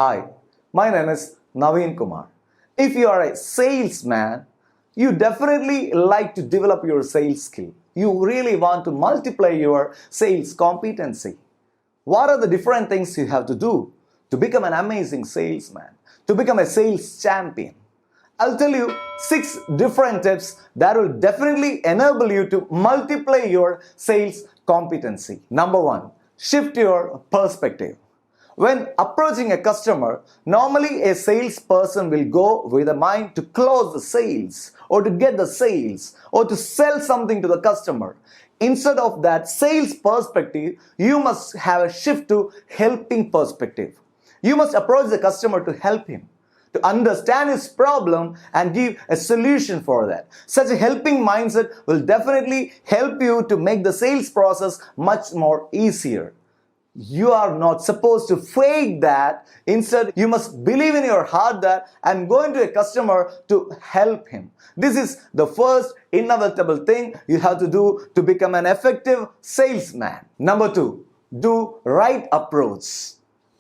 Hi, my name is Naveen Kumar. If you are a salesman, you definitely like to develop your sales skill. You really want to multiply your sales competency. What are the different things you have to do to become an amazing salesman, to become a sales champion? I'll tell you 6 different tips that will definitely enable you to multiply your sales competency. Number 1, shift your perspective. When approaching a customer, normally a salesperson will go with a mind to close the sales or to get the sales or to sell something to the customer. Instead of that sales perspective, you must have a shift to helping perspective. You must approach the customer to help him, to understand his problem and give a solution for that. Such a helping mindset will definitely help you to make the sales process much more easier. You are not supposed to fake that. Instead, you must believe in your heart that I'm going to a customer to help him. This is the first inevitable thing you have to do to become an effective salesman. Number 2, do right approach.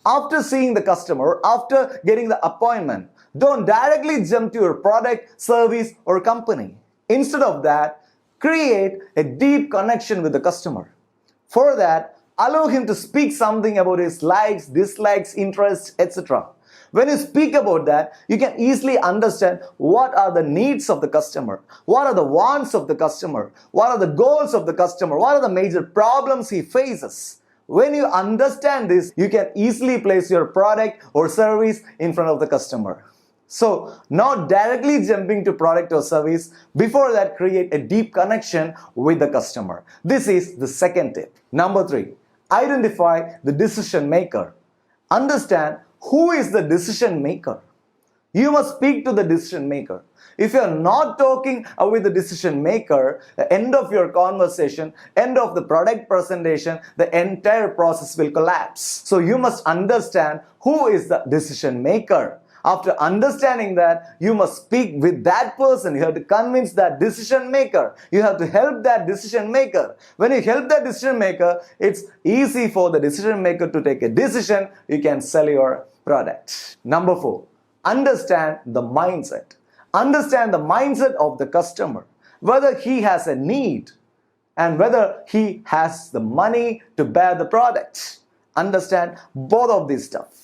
After seeing the customer, after getting the appointment, don't directly jump to your product, service, or company. Instead of that, create a deep connection with the customer. For that, allow him to speak something about his likes, dislikes, interests, etc. When you speak about that, you can easily understand what are the needs of the customer, what are the wants of the customer, what are the goals of the customer, what are the major problems he faces. When you understand this, you can easily place your product or service in front of the customer. So, not directly jumping to product or service, before that create a deep connection with the customer. This is the second tip. Number 3, identify the decision maker. Understand who is the decision maker. You must speak to the decision maker. If you are not talking with the decision maker, the end of your conversation, end of the product presentation, the entire process will collapse. So you must understand who is the decision maker. After understanding that, you must speak with that person. You have to convince that decision maker. You have to help that decision maker. When you help that decision maker, it's easy for the decision maker to take a decision. You can sell your product. Number 4, understand the mindset. Understand the mindset of the customer. Whether he has a need and whether he has the money to bear the product. Understand both of these stuff.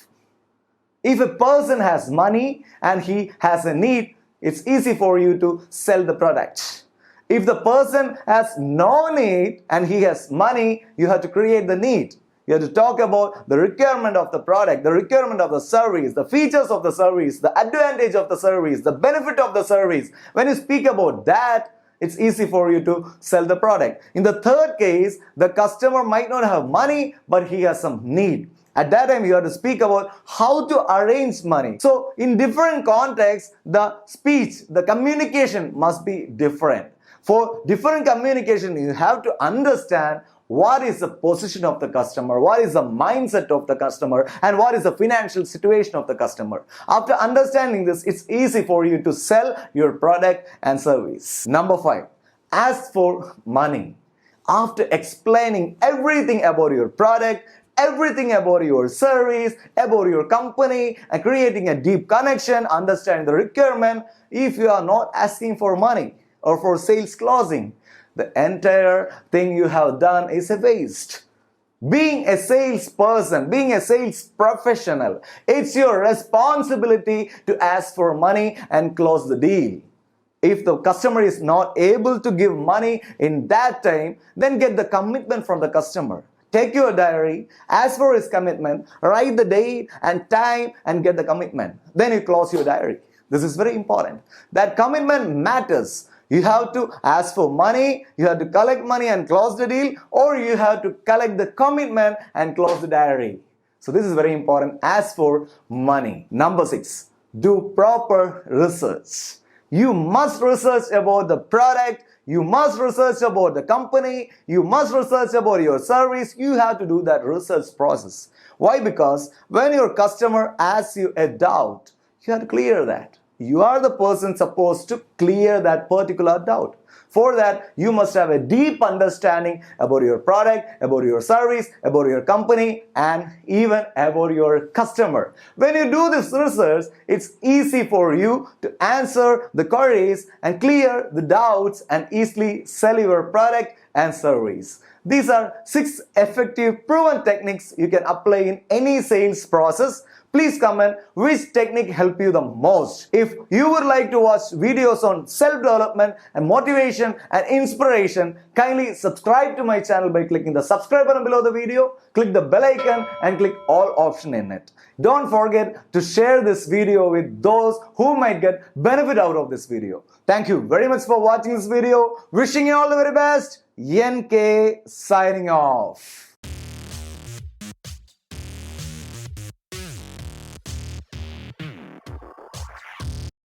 If a person has money and he has a need, it's easy for you to sell the product. If the person has no need and he has money, you have to create the need. You have to talk about the requirement of the product, the requirement of the service, the features of the service, the advantage of the service, the benefit of the service. When you speak about that, it's easy for you to sell the product. In the third case, the customer might not have money, but he has some need. At that time, you have to speak about how to arrange money. So, in different contexts, the speech, the communication must be different. For different communication, you have to understand what is the position of the customer, what is the mindset of the customer, and what is the financial situation of the customer. After understanding this, it's easy for you to sell your product and service. Number 5, ask for money. After explaining everything about your product, everything about your service, about your company, and creating a deep connection, understanding the requirement, if you are not asking for money or for sales closing, the entire thing you have done is a waste. Being a salesperson, being a sales professional, it's your responsibility to ask for money and close the deal. If the customer is not able to give money in that time, then get the commitment from the customer. Take your diary, ask for his commitment, write the date and time and get the commitment. Then you close your diary. This is very important. That commitment matters. You have to ask for money, you have to collect money and close the deal, or you have to collect the commitment and close the diary. So this is very important. Ask for money. Number 6, do proper research. You must research about the product, you must research about the company, you must research about your service. You have to do that research process. Why? Because when your customer asks you a doubt, you have to clear that. You are the person supposed to clear that particular doubt. For that, you must have a deep understanding about your product, about your service, about your company, and even about your customer. When you do this research, it's easy for you to answer the queries and clear the doubts and easily sell your product and service. These are 6 effective proven techniques you can apply in any sales process. Please comment which technique helped you the most. If you would like to watch videos on self-development and motivation and inspiration, kindly subscribe to my channel by clicking the subscribe button below the video, click the bell icon and click all option in it. Don't forget to share this video with those who might get benefit out of this video. Thank you very much for watching this video. Wishing you all the very best. NK signing off.